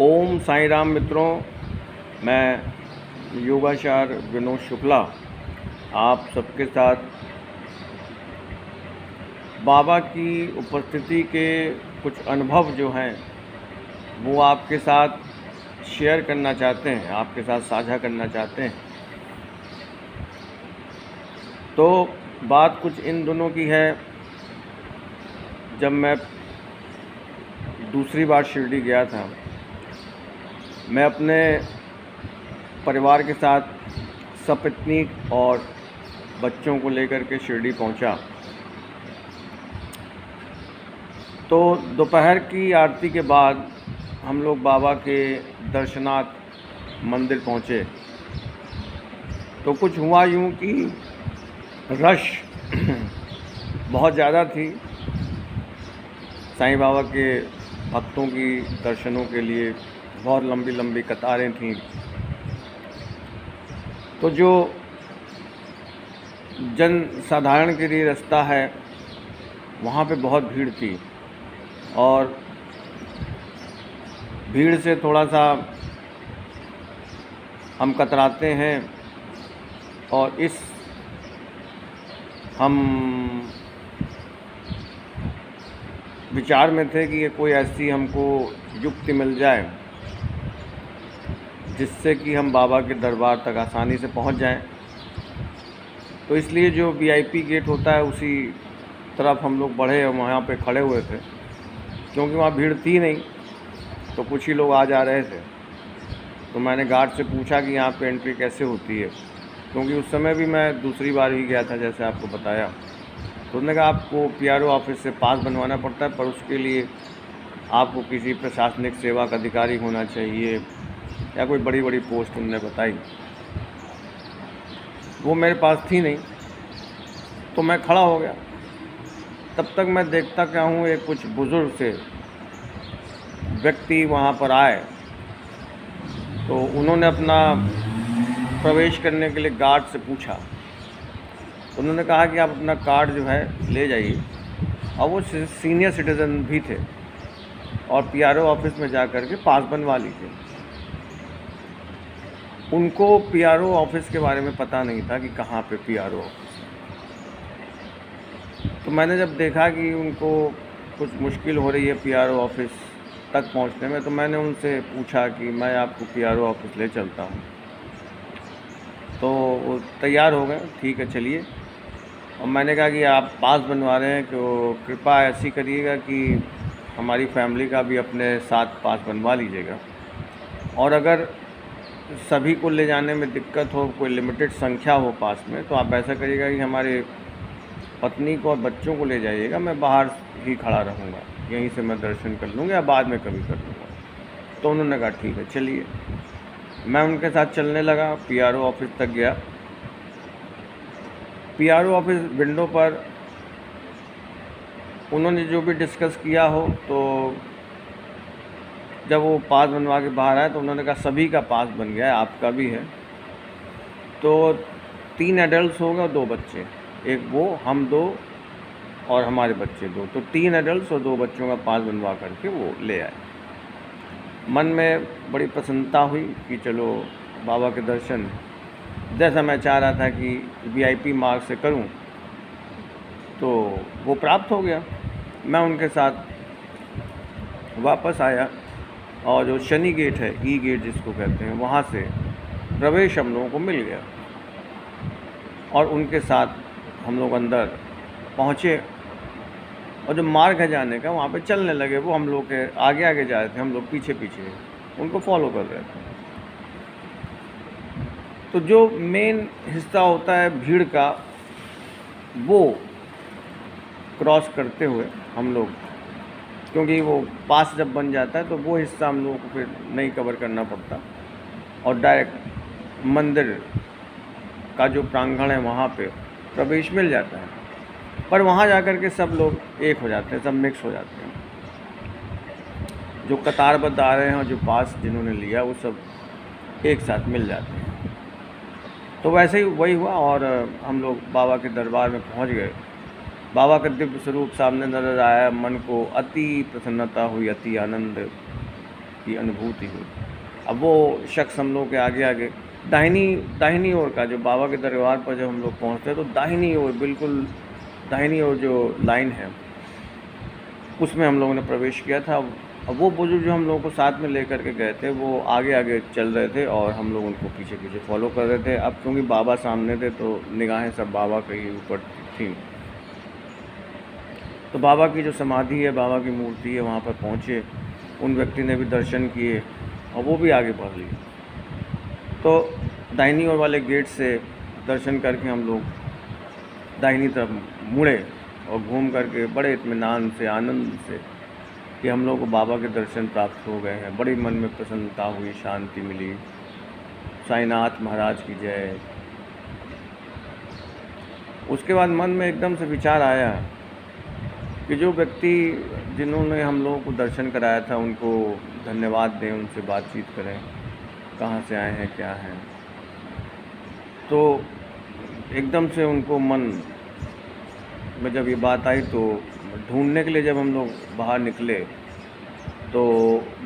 ओम साईं राम मित्रों, मैं योगाचार्य विनोद शुक्ला आप सबके साथ बाबा की उपस्थिति के कुछ अनुभव जो हैं वो आपके साथ शेयर करना चाहते हैं, आपके साथ साझा करना चाहते हैं। तो बात कुछ इन दोनों की है, जब मैं दूसरी बार शिरडी गया था, मैं अपने परिवार के साथ सपत्नी और बच्चों को लेकर के शिरडी पहुंचा। तो दोपहर की आरती के बाद हम लोग बाबा के दर्शनार्थ मंदिर पहुंचे। तो कुछ हुआ यूँ कि रश बहुत ज़्यादा थी। साईं बाबा के भक्तों की दर्शनों के लिए बहुत लंबी लंबी कतारें थीं। तो जो जन साधारण के लिए रास्ता है वहाँ पे बहुत भीड़ थी, और भीड़ से थोड़ा सा हम कतराते हैं, और हम विचार में थे कि ये कोई ऐसी हमको युक्ति मिल जाए जिससे कि हम बाबा के दरबार तक आसानी से पहुंच जाएं। तो इसलिए जो वीआईपी गेट होता है उसी तरफ हम लोग बढ़े और वहाँ पे खड़े हुए थे, क्योंकि वहाँ भीड़ थी नहीं, तो कुछ ही लोग आ जा रहे थे। तो मैंने गार्ड से पूछा कि यहाँ पे एंट्री कैसे होती है, क्योंकि उस समय भी मैं दूसरी बार ही गया था जैसे आपको बताया। तो उन्होंने कहा आपको पीआरओ ऑफिस से पास बनवाना पड़ता है, पर उसके लिए आपको किसी प्रशासनिक सेवा का अधिकारी होना चाहिए या कोई बड़ी बड़ी पोस्ट उन्होंने बताई। वो मेरे पास थी नहीं, तो मैं खड़ा हो गया। तब तक मैं देखता क्या हूँ, एक कुछ बुज़ुर्ग से व्यक्ति वहाँ पर आए। तो उन्होंने अपना प्रवेश करने के लिए गार्ड से पूछा। उन्होंने कहा कि आप अपना कार्ड जो है ले जाइए, और वो सीनियर सिटीज़न भी थे, और पीआरओ ऑफिस में जा कर के पास बनवा लीजिए। उनको पीआरओ ऑफिस के बारे में पता नहीं था कि कहाँ पे पीआरओ ऑफिस है। तो मैंने जब देखा कि उनको कुछ मुश्किल हो रही है पीआरओ ऑफिस तक पहुँचने में, तो मैंने उनसे पूछा कि मैं आपको पीआरओ ऑफिस ले चलता हूँ। तो वो तैयार हो गए, ठीक है चलिए। और मैंने कहा कि आप पास बनवा रहे हैं, तो कृपया ऐसी करिएगा कि हमारी फैमिली का भी अपने साथ पास बनवा लीजिएगा, और अगर सभी को ले जाने में दिक्कत हो, कोई लिमिटेड संख्या हो पास में, तो आप ऐसा करिएगा कि हमारे पत्नी को और बच्चों को ले जाइएगा, मैं बाहर ही खड़ा रहूँगा, यहीं से मैं दर्शन कर लूँगा या बाद में कभी कर लूँगा। तो उन्होंने कहा ठीक है चलिए। मैं उनके साथ चलने लगा, पीआरओ ऑफिस तक गया। पीआरओ ऑफिस विंडो पर उन्होंने जो भी डिस्कस किया हो, तो जब वो पास बनवा के बाहर आए तो उन्होंने कहा सभी का पास बन गया है, आपका भी है। तो 3 एडल्ट हो गए और 2 बच्चे, एक वो, हम 2 और हमारे बच्चे 2, तो 3 एडल्ट और 2 बच्चों का पास बनवा करके वो ले आए। मन में बड़ी प्रसन्नता हुई कि चलो बाबा के दर्शन जैसा मैं चाह रहा था कि वीआईपी मार्ग से करूं, तो वो प्राप्त हो गया। मैं उनके साथ वापस आया, और जो शनि गेट है, ई गेट जिसको कहते हैं, वहाँ से प्रवेश हम लोगों को मिल गया, और उनके साथ हम लोग अंदर पहुँचे। और जो मार्ग है जाने का, वहाँ पे चलने लगे। वो हम लोग के आगे आगे जा रहे थे, हम लोग पीछे पीछे उनको फॉलो कर रहे थे। तो जो मेन हिस्सा होता है भीड़ का, वो क्रॉस करते हुए हम लोग, क्योंकि वो पास जब बन जाता है तो वो हिस्सा हम लोगों को फिर नहीं कवर करना पड़ता, और डायरेक्ट मंदिर का जो प्रांगण है वहाँ पे प्रवेश मिल जाता है। पर वहाँ जा कर के सब लोग एक हो जाते हैं, सब मिक्स हो जाते हैं। जो कतारबद्ध आ रहे हैं और जो पास जिन्होंने लिया, वो सब एक साथ मिल जाते हैं। तो वैसे ही वही हुआ, और हम लोग बाबा के दरबार में पहुँच गए। बाबा का दिव्य स्वरूप सामने नजर आया, मन को अति प्रसन्नता हुई, अति आनंद की अनुभूति हुई। अब वो शख्स हम लोग के आगे आगे दाहिनी ओर का, जो बाबा के दरबार पर जब हम लोग पहुँचते हैं तो दाहिनी ओर, बिल्कुल दाहिनी ओर जो लाइन है उसमें हम लोगों ने प्रवेश किया था। अब वो बुजुर्ग जो हम लोगों को साथ में लेकर के गए थे वो आगे आगे चल रहे थे और हम लोग उनको पीछे पीछे फॉलो कर रहे थे। अब क्योंकि बाबा सामने थे तो निगाहें सब बाबा के ही ऊपर थी। तो बाबा की जो समाधि है, बाबा की मूर्ति है, वहाँ पर पहुँचे। उन व्यक्ति ने भी दर्शन किए और वो भी आगे बढ़ लिए। तो दाहिनी ओर वाले गेट से दर्शन करके हम लोग दाहिनी तरफ मुड़े और घूम करके बड़े इत्मीनान से, आनंद से कि हम लोग को बाबा के दर्शन प्राप्त हो गए हैं। बड़ी मन में प्रसन्नता हुई, शांति मिली। साईनाथ महाराज की जय। उसके बाद मन में एकदम से विचार आया कि जो व्यक्ति जिन्होंने हम लोगों को दर्शन कराया था उनको धन्यवाद दें, उनसे बातचीत करें, कहाँ से आए हैं, क्या हैं। तो एकदम से उनको मन में जब ये बात आई तो ढूंढने के लिए जब हम लोग बाहर निकले तो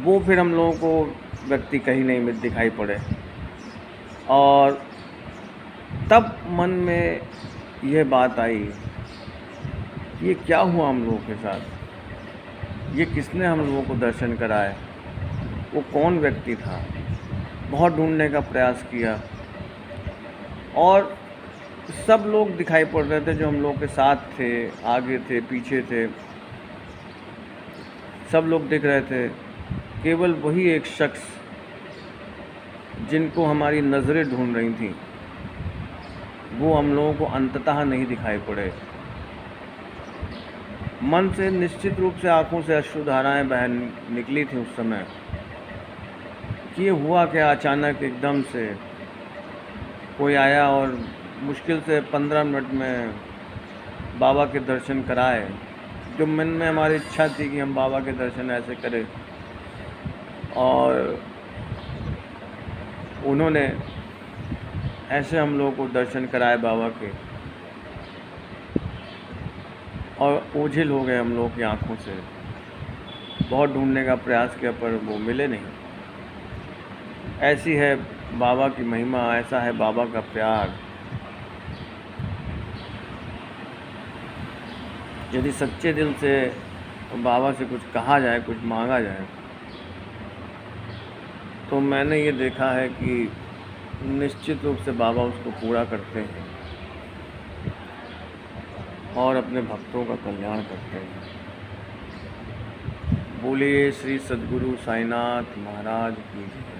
वो फिर हम लोगों को व्यक्ति कहीं नहीं में दिखाई पड़े। और तब मन में यह बात आई कि ये क्या हुआ हम लोगों के साथ, ये किसने हम लोगों को दर्शन कराए, वो कौन व्यक्ति था। बहुत ढूंढने का प्रयास किया और सब लोग दिखाई पड़ रहे थे जो हम लोग के साथ थे, आगे थे, पीछे थे, सब लोग दिख रहे थे। केवल वही एक शख्स जिनको हमारी नज़रें ढूंढ रही थी वो हम लोगों को अंततः नहीं दिखाई पड़े। मन से निश्चित रूप से आंखों से अश्रुधाराएं बह निकली थी उस समय कि ये हुआ क्या। अचानक एकदम से कोई आया और मुश्किल से 15 मिनट में बाबा के दर्शन कराए। जो मन में हमारी इच्छा थी कि हम बाबा के दर्शन ऐसे करें, और उन्होंने ऐसे हम लोगों को दर्शन कराए बाबा के, और ओझिल हो गए हम लोग की आंखों से। बहुत ढूंढने का प्रयास किया पर वो मिले नहीं। ऐसी है बाबा की महिमा, ऐसा है बाबा का प्यार। यदि सच्चे दिल से बाबा से कुछ कहा जाए, कुछ मांगा जाए, तो मैंने ये देखा है कि निश्चित रूप से बाबा उसको पूरा करते हैं और अपने भक्तों का कल्याण करते हैं। बोलिए श्री सद्गुरु साईनाथ महाराज की जय।